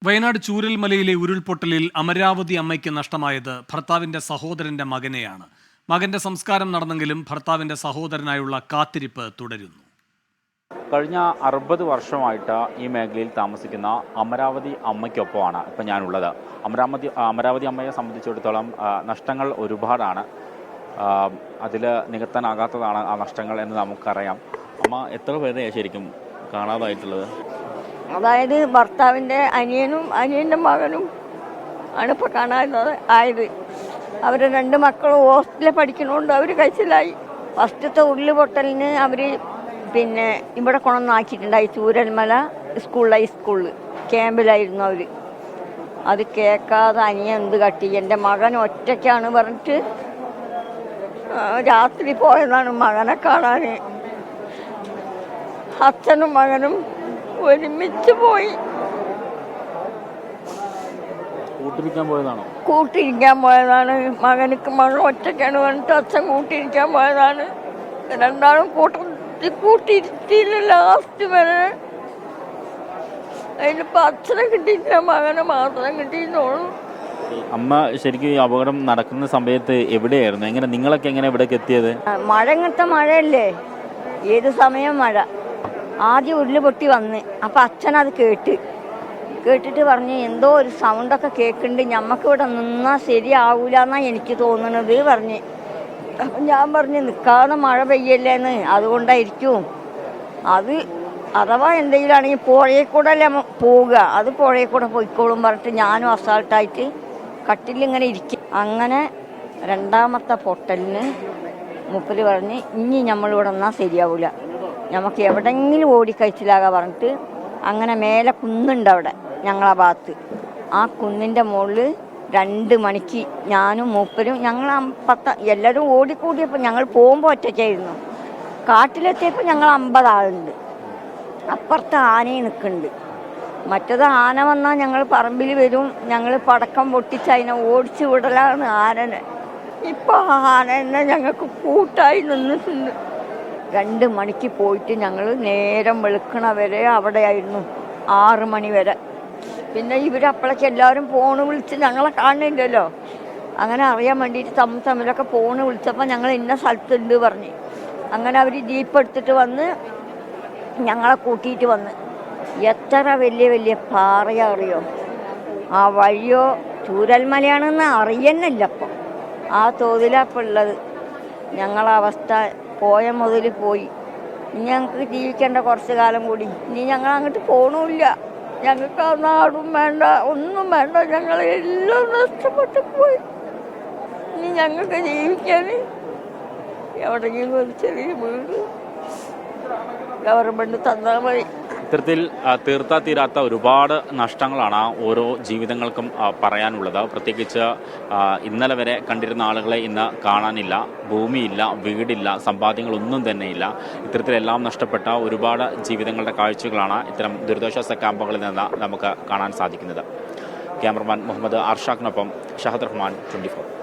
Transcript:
വയനാട് ചൂരൽമലയിലെ ഉരുൾപൊട്ടലിൽ അമരാവതി അമ്മയ്ക്ക് നഷ്ടമായത് ഭർത്താവിന്റെ സഹോദരന്റെ മകനെയാണ്. മകന്റെ സംസ്കാരം നടന്നെങ്കിലും ഭർത്താവിന്റെ സഹോദരനായുള്ള കാത്തിരിപ്പ് തുടരുന്നു. കഴിഞ്ഞ 60 വർഷമായിട്ട് ഈ മേഖലയിൽ താമസിക്കുന്ന അമരാവതി അമ്മയ്ക്കൊപ്പമാണ് ഇപ്പം ഞാനുള്ളത്. അമരാവതി അമ്മയെ സംബന്ധിച്ചിടത്തോളം നഷ്ടങ്ങൾ ഒരുപാടാണ്. അതിൽ നികത്താനാകാത്തതാണ് ആ നഷ്ടങ്ങൾ എന്ന് നമുക്കറിയാം. അമ്മ എത്ര പേരെയാണ് ശരിക്കും കാണാതായിട്ടുള്ളത്? അതായത് ഭർത്താവിൻ്റെ അനിയൻ്റെ മകനും ആണ് ഇപ്പോൾ കാണാതായത്. അവർ 2 മക്കളും ഹോസ്റ്റലിൽ പഠിക്കണോണ്ട് അവർ കഴിച്ചിലായി. ഫസ്റ്റത്തെ ഉരുൾപൊട്ടലിന് അവർ ഇവിടെ കൊണ്ടുവന്നാക്കിയിട്ടുണ്ടായി. ചൂരൽമല ഹൈസ്കൂളിൽ ക്യാമ്പിലായിരുന്നു അവർ. അത് കേൾക്കാതെ അനിയൻ എന്ത് കട്ടി, എൻ്റെ മകൻ ഒറ്റയ്ക്കാണ് പറഞ്ഞിട്ട് രാത്രി പോയതാണ് മകനെ കാണാൻ. അച്ഛനും മകനും ഒരുമിച്ച് പോയി. കൂട്ടിരിക്കാൻ പോയതാണ്. മകൻ ഒറ്റയ്ക്കാണ് പറഞ്ഞിട്ട് അച്ഛൻ കൂട്ടിരിക്കാൻ പോയതാണ്. രണ്ടാളും കൂട്ടിയിരുത്തിയില്ല ലാസ്റ്റ് വരെ. അതിലിപ്പോൾ അച്ഛനെ കിട്ടിയിട്ടില്ല, മകനെ മാത്രം കിട്ടിയിട്ടുള്ളൂ. അമ്മ ശരിക്കും ഈ അപകടം നടക്കുന്ന സമയത്ത് എവിടെയായിരുന്നു? നിങ്ങളൊക്കെ എങ്ങനെ ഇവിടേക്ക് എത്തിയത്? ഇങ്ങനത്തെ മഴയല്ലേ, ഏത് സമയം മഴ. ആദ്യം ഉരുള് പൊട്ടി വന്ന് അപ്പം അച്ഛനത് കേട്ടിട്ട് പറഞ്ഞ് എന്തോ ഒരു സൗണ്ടൊക്കെ കേൾക്കുന്നുണ്ട്, ഞമ്മക്കിവിടെ നിന്നാൽ ശരിയാവൂല എന്നാണ് എനിക്ക് തോന്നുന്നത് പറഞ്ഞ്. അപ്പം ഞാൻ പറഞ്ഞ് നിൽക്കാതെ മഴ പെയ്യല്ലേന്ന്, അതുകൊണ്ടായിരിക്കും. അത് അഥവാ എന്തെങ്കിലും ആണെങ്കിൽ പുഴയിൽ കൂടെ അല്ലേ പോവുക, അത് പുഴയിൽ കൂടെ പോയിക്കോളും പറഞ്ഞിട്ട് ഞാനും അസാൾട്ടായിട്ട് കട്ടിലിങ്ങനെ ഇരിക്കും. അങ്ങനെ രണ്ടാമത്തെ പൊട്ടലിന് മൂപ്പര് പറഞ്ഞ് ഇനി നമ്മളിവിടെ നിന്നാൽ ശരിയാവില്ല, നമുക്ക് എവിടെയെങ്കിലും ഓടിക്കഴിച്ചിലാകാൻ പറഞ്ഞിട്ട് അങ്ങനെ മേലെ കുന്നുണ്ട് അവിടെ ഞങ്ങളെ ഭാഗത്ത്. ആ കുന്നിൻ്റെ മുകളിൽ 2 മണിക്ക് ഞാനും മൂപ്പരും ഞങ്ങൾ എല്ലാവരും ഓടിക്കൂടിയപ്പോൾ ഞങ്ങൾ പോകുമ്പോൾ ഒറ്റയ്ക്കായിരുന്നു. കാട്ടിലെത്തിയപ്പോൾ ഞങ്ങൾ 50 ആളുണ്ട്. അപ്പുറത്ത് ആനയും നിൽക്കുന്നുണ്ട്. മറ്റത് ആന വന്നാൽ ഞങ്ങൾ പറമ്പിൽ വരും, ഞങ്ങൾ പടക്കം പൊട്ടിച്ച് അതിനെ ഓടിച്ചു വിടലാണ് ആനനെ. ഇപ്പോൾ ആനനെ ഞങ്ങൾക്ക് കൂട്ടായി നിന്നിട്ടുണ്ട്. 2 മണിക്ക് പോയിട്ട് ഞങ്ങൾ നേരം വെളുക്കണ വരെ അവിടെയായിരുന്നു, 6 മണി വരെ. പിന്നെ ഇവരപ്പോഴേക്ക് എല്ലാവരും ഫോണ് വിളിച്ച് ഞങ്ങളെ കാണുന്നില്ലല്ലോ, അങ്ങനെ അറിയാൻ വേണ്ടിയിട്ട് തമ്മിലൊക്കെ ഫോണ് വിളിച്ചപ്പോൾ ഞങ്ങൾ ഇന്ന സ്ഥലത്തുണ്ട് പറഞ്ഞ്. അങ്ങനെ അവർ ജീപ്പ് എടുത്തിട്ട് വന്ന് ഞങ്ങളെ കൂട്ടിയിട്ട് വന്ന്. എത്ര വലിയ പാറയാ അറിയോ, ആ വഴിയോ ചൂരൽമലയാണെന്ന് അറിയുന്നില്ല. അപ്പം ആ തോതിലപ്പോൾ ഉള്ളത്. ഞങ്ങളെ അവസ്ഥ പോയ മുതൽ പോയി. ഇനി ഞങ്ങൾക്ക് ജീവിക്കേണ്ട കുറച്ച് കാലം കൂടി. ഇനി ഞങ്ങൾ അങ്ങോട്ട് പോകണമില്ല. ഞങ്ങൾക്ക് ആ നാടും വേണ്ട, ഒന്നും വേണ്ട. ഞങ്ങളെല്ലാം നഷ്ടപ്പെട്ടു പോയി. ഇനി ഞങ്ങൾക്ക് ജീവിക്കാൻ എവിടെയെങ്കിലും ഒരു ചെറിയ വീട് ഗവൺമെൻറ് തന്നാൽ മതി. ഇത്തരത്തിൽ തീർത്താ തീരാത്ത ഒരുപാട് നഷ്ടങ്ങളാണ് ഓരോ ജീവിതങ്ങൾക്കും പറയാനുള്ളത്. പ്രത്യേകിച്ച് ഇന്നലെ വരെ കണ്ടിരുന്ന ആളുകളെ ഇന്ന് കാണാനില്ല, ഭൂമിയില്ല, വീടില്ല, സമ്പാദ്യങ്ങളൊന്നും തന്നെയില്ല. ഇത്തരത്തിലെല്ലാം നഷ്ടപ്പെട്ട ഒരുപാട് ജീവിതങ്ങളുടെ കാഴ്ചകളാണ് ഇത്തരം ദുരിതാശ്വാസ ക്യാമ്പുകളിൽ നിന്ന് നമുക്ക് കാണാൻ സാധിക്കുന്നത്. ക്യാമറമാൻ മുഹമ്മദ് അർഷാഖിനൊപ്പം ഷഹദ് റഹ്മാൻ, 24.